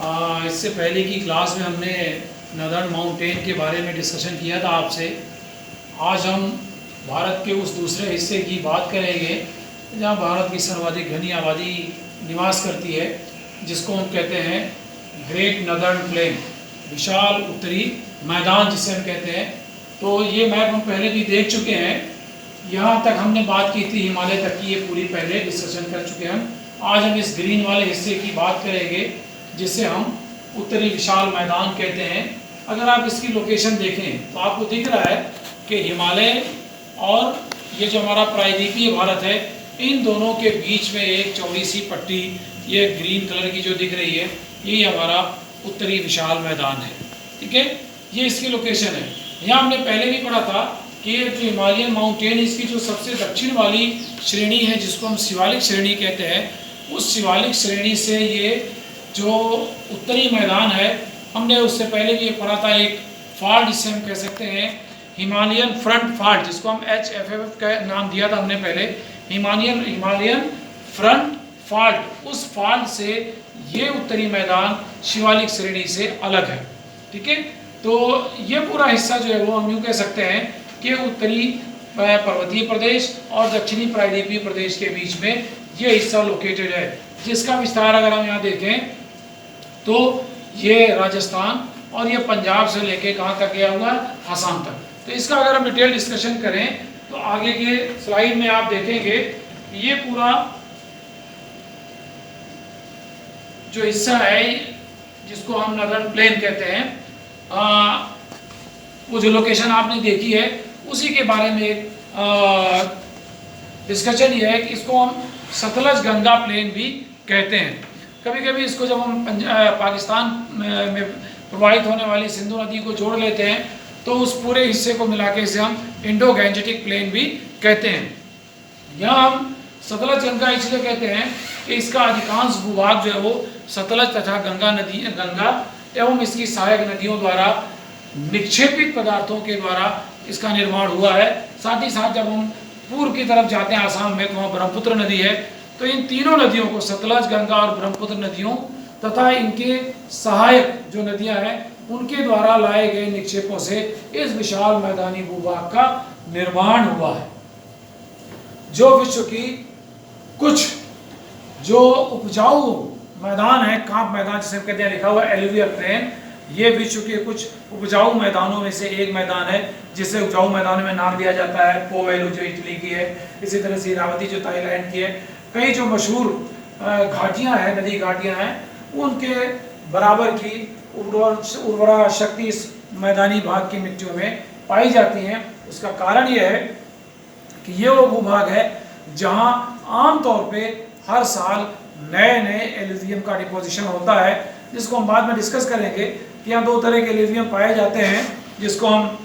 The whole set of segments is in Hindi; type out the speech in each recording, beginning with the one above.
इससे पहले की क्लास में हमने नदर्न माउंटेन के बारे में डिस्कशन किया था आपसे। आज हम भारत के उस दूसरे हिस्से की बात करेंगे जहाँ भारत की सर्वाधिक घनी आबादी निवास करती है, जिसको हम कहते हैं ग्रेट नदर्न प्लेन, विशाल उत्तरी मैदान जिसे हम कहते हैं। तो ये मैप हम पहले भी देख चुके हैं। यहाँ तक हमने बात की थी हिमालय तक की, ये पूरी पहले डिस्कशन कर चुके हैं हम। आज हम इस ग्रीन वाले हिस्से की बात करेंगे जिसे हम उत्तरी विशाल मैदान कहते हैं। अगर आप इसकी लोकेशन देखें तो आपको दिख रहा है कि हिमालय और ये जो हमारा प्रायद्वीपीय भारत है, इन दोनों के बीच में एक चौड़ी सी पट्टी, ये ग्रीन कलर की जो दिख रही है, यही हमारा उत्तरी विशाल मैदान है। ठीक है, ये इसकी लोकेशन है। यहाँ हमने पहले भी पढ़ा था कि ये जो हिमालयन माउंटेन, इसकी जो सबसे दक्षिण वाली श्रेणी है जिसको हम शिवालिक श्रेणी कहते हैं, उस शिवालिक श्रेणी से ये जो उत्तरी मैदान है, हमने उससे पहले भी ये पढ़ा था एक फॉल्ट जिसे हम कह सकते हैं हिमालयन फ्रंट फॉल्ट, जिसको हम HFF का नाम दिया था हमने पहले, हिमालयन फ्रंट फॉल्ट। उस फॉल्ट से ये उत्तरी मैदान शिवालिक श्रेणी से अलग है। ठीक है, तो ये पूरा हिस्सा जो है वो हम यूँ कह सकते हैं कि उत्तरी पर्वतीय प्रदेश और दक्षिणी प्रायद्वीपीय प्रदेश के बीच में ये हिस्सा लोकेटेड है, जिसका विस्तार अगर हम यहाँ देखें तो ये राजस्थान और ये पंजाब से लेके कहाँ तक गया हुआ है, आसाम तक। तो इसका अगर हम डिटेल डिस्कशन करें तो आगे के स्लाइड में आप देखेंगे ये पूरा जो हिस्सा है जिसको हम नदर्न प्लेन कहते हैं, वो जो लोकेशन आपने देखी है उसी के बारे में एक डिस्कशन ये है कि इसको हम सतलज गंगा प्लेन भी कहते हैं। कभी कभी इसको जब हम पाकिस्तान में प्रवाहित होने वाली सिंधु नदी को जोड़ लेते हैं तो उस पूरे हिस्से को मिला के इसे हम इंडो गैंजेटिक प्लेन भी कहते हैं। यहाँ हम सतलज गंगा इसलिए कहते हैं कि इसका अधिकांश भूभाग जो है वो सतलज तथा गंगा एवं इसकी सहायक नदियों द्वारा निक्षेपित पदार्थों के द्वारा इसका निर्माण हुआ है। साथ ही साथ जब हम पूर्व की तरफ जाते हैं आसाम में, तो वहाँ ब्रह्मपुत्र नदी है। तो इन तीनों नदियों को, सतलज, गंगा और ब्रह्मपुत्र नदियों तथा इनके सहायक जो नदियां हैं, उनके द्वारा लाए गए निक्षेपों से इस विशाल मैदानी भूभाग का निर्माण हुआ है, जो विश्व की कुछ जो उपजाऊ मैदान है, कांप मैदान जिसे हम कहते हैं, लिखा हुआ एलुवियल प्लेन, ये विश्व के कुछ उपजाऊ मैदानों में से एक मैदान है जिसे उपजाऊ मैदानों में नाम दिया जाता है। पो वैलू जो इटली की है, इसी तरह से इरावती जो थाईलैंड की है। कई जो मशहूर घाटियां हैं, नदी घाटियां हैं, उनके बराबर की उर्वरा शक्ति इस मैदानी भाग की मिट्टियों में पाई जाती हैं। उसका कारण यह है कि ये वो भूभाग है जहां आमतौर पे हर साल नए नए एलुवियम का डिपोजिशन होता है, जिसको हम बाद में डिस्कस करेंगे कि यहाँ दो तरह के एलुवियम पाए जाते हैं, जिसको हम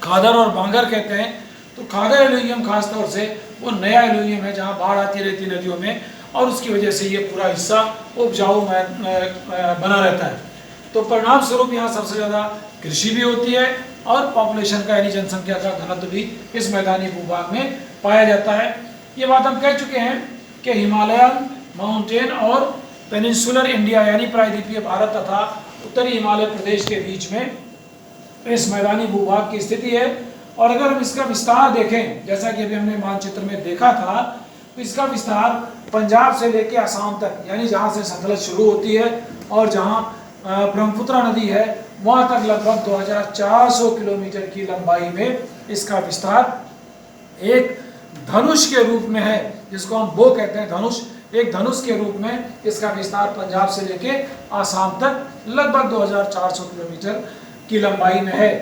खादर और बांगर कहते हैं। तो खादर एलुवियम खास तौर से वो नया एलुवियम है जहाँ बाढ़ आती रहती नदियों में, और उसकी वजह से ये पूरा हिस्सा उपजाऊ बना रहता है। तो परिणाम स्वरूप यहाँ सबसे ज़्यादा कृषि भी होती है और पॉपुलेशन का यानी जनसंख्या का घनत्व भी इस मैदानी भूभाग में पाया जाता है। ये बात हम कह चुके हैं कि हिमालयन माउंटेन और पेनिनसुलर इंडिया यानी प्रायद्वीपीय भारत तथा उत्तरी हिमालय प्रदेश के बीच में इस मैदानी भूभाग की स्थिति है। और अगर हम इसका विस्तार देखें, जैसा कि अभी हमने मानचित्र में देखा था, तो इसका विस्तार पंजाब से लेकर आसाम तक, यानी जहाँ से सतलज शुरू होती है और जहाँ ब्रह्मपुत्र नदी है, वहाँ तक लगभग 2400 किलोमीटर की लंबाई में इसका विस्तार एक धनुष के रूप में है, जिसको हम बो कहते हैं, धनुष। एक धनुष के रूप में इसका विस्तार पंजाब से लेके आसाम तक लगभग 2400 किलोमीटर की लंबाई में है।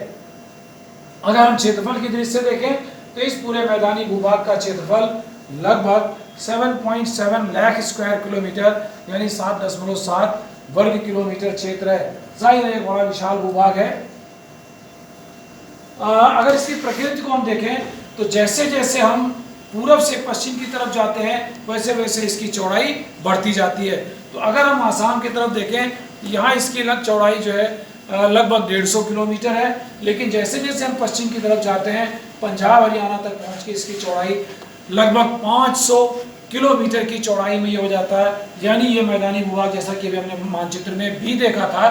अगर हम क्षेत्रफल की दृष्टि से देखें तो इस पूरे मैदानी भूभाग का क्षेत्रफल लगभग 7.7 लाख स्क्वायर किलोमीटर यानी 7.7 वर्ग किलोमीटर क्षेत्र है। जाहिर है एक बड़ा विशाल भूभाग है। अगर इसकी प्रकृति को हम देखें तो जैसे जैसे हम पूरब से पश्चिम की तरफ जाते हैं वैसे वैसे इसकी चौड़ाई बढ़ती जाती है। तो अगर हम आसाम की तरफ देखें, यहाँ इसकी चौड़ाई जो है लगभग 150 किलोमीटर है, लेकिन जैसे जैसे हम पश्चिम की तरफ जाते हैं, पंजाब हरियाणा तक पहुँच के इसकी चौड़ाई लगभग 500 किलोमीटर की चौड़ाई में ये हो जाता है। यानी ये मैदानी भूभाग, जैसा कि अभी हमने मानचित्र में भी देखा था,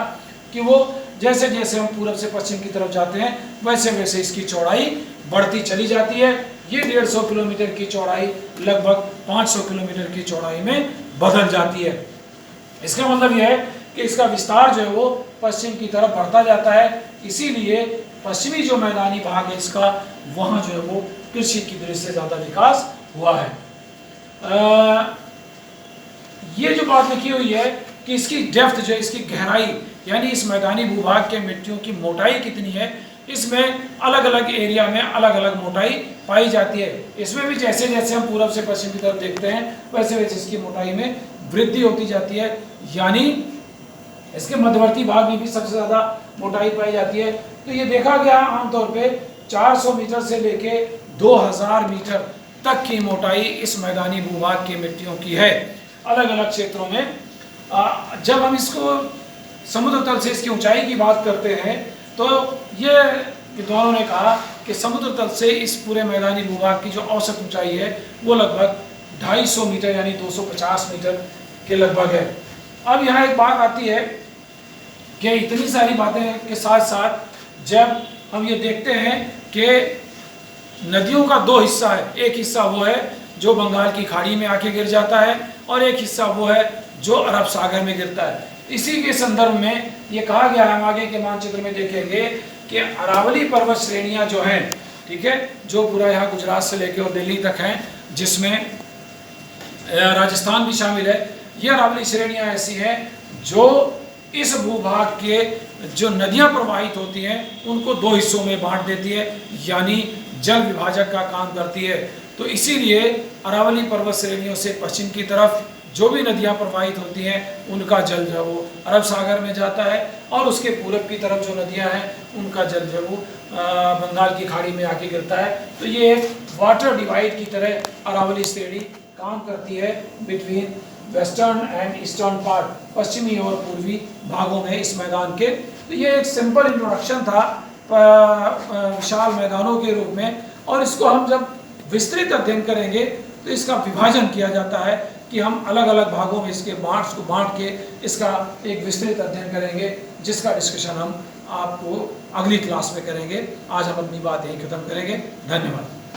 कि वो जैसे जैसे हम पूरब से पश्चिम की तरफ जाते हैं वैसे वैसे इसकी चौड़ाई बढ़ती चली जाती है। ये 150 किलोमीटर की चौड़ाई लगभग 500 किलोमीटर की चौड़ाई में बदल जाती है। इसका मतलब यह है कि इसका विस्तार जो है वो पश्चिम की तरफ बढ़ता जाता है। इसीलिए पश्चिमी जो मैदानी भाग है इसका, वहाँ जो है वो कृषि की दृष्टि से ज़्यादा विकास हुआ है। ये जो बात लिखी हुई है कि इसकी डेप्थ जो है, इसकी गहराई, यानी इस मैदानी भूभाग के मिट्टियों की मोटाई कितनी है, इसमें अलग अलग एरिया में अलग अलग मोटाई पाई जाती है। इसमें भी जैसे जैसे हम पूरब से पश्चिम की तरफ देखते हैं वैसे वैसे इसकी मोटाई में वृद्धि होती जाती है। यानी इसके मध्यवर्ती भाग में भी सबसे ज़्यादा मोटाई पाई जाती है। तो ये देखा गया आमतौर पे 400 मीटर से लेके 2000 मीटर तक की मोटाई इस मैदानी भूभाग की मिट्टियों की है अलग अलग क्षेत्रों में। जब हम इसको समुद्र तल से इसकी ऊंचाई की बात करते हैं तो ये विद्वानों ने कहा कि समुद्र तल से इस पूरे मैदानी भूभाग की जो औसत ऊंचाई है वो लगभग 250 मीटर यानी 250 मीटर के लगभग है। अब यहाँ एक बात आती है कि इतनी सारी बातें के साथ साथ जब हम ये देखते हैं कि नदियों का दो हिस्सा है, एक हिस्सा वो है जो बंगाल की खाड़ी में आके गिर जाता है और एक हिस्सा वो है जो अरब सागर में गिरता है। इसी के संदर्भ में ये कहा गया है, हम आगे के मानचित्र में देखेंगे कि अरावली पर्वत श्रेणियां जो हैं, ठीक है, जो पूरा यहाँ गुजरात से लेकर और दिल्ली तक हैं, जिसमें राजस्थान भी शामिल है, ये अरावली श्रेणियां ऐसी हैं जो इस भूभाग के जो नदियां प्रवाहित होती हैं उनको दो हिस्सों में बांट देती है, यानी जल विभाजक का काम करती है। तो इसीलिए अरावली पर्वत श्रेणियों से पश्चिम की तरफ जो भी नदियां प्रवाहित होती हैं उनका जल जो है वो अरब सागर में जाता है और उसके पूरब की तरफ जो नदियां हैं उनका जल जो है वो बंगाल की खाड़ी में आके गिरता है। तो ये एक वाटर डिवाइड की तरह अरावली श्रेणी काम करती है between western and eastern part, पश्चिमी और पूर्वी भागों में इस मैदान के। तो ये एक सिंपल इंट्रोडक्शन था विशाल मैदानों के रूप में, और इसको हम जब विस्तृत अध्ययन करेंगे तो इसका विभाजन किया जाता है कि हम अलग अलग भागों में इसके पार्ट्स को बांट के इसका एक विस्तृत अध्ययन करेंगे, जिसका डिस्कशन हम आपको अगली क्लास में करेंगे। आज हम अपनी बात यहीं खत्म करेंगे। धन्यवाद।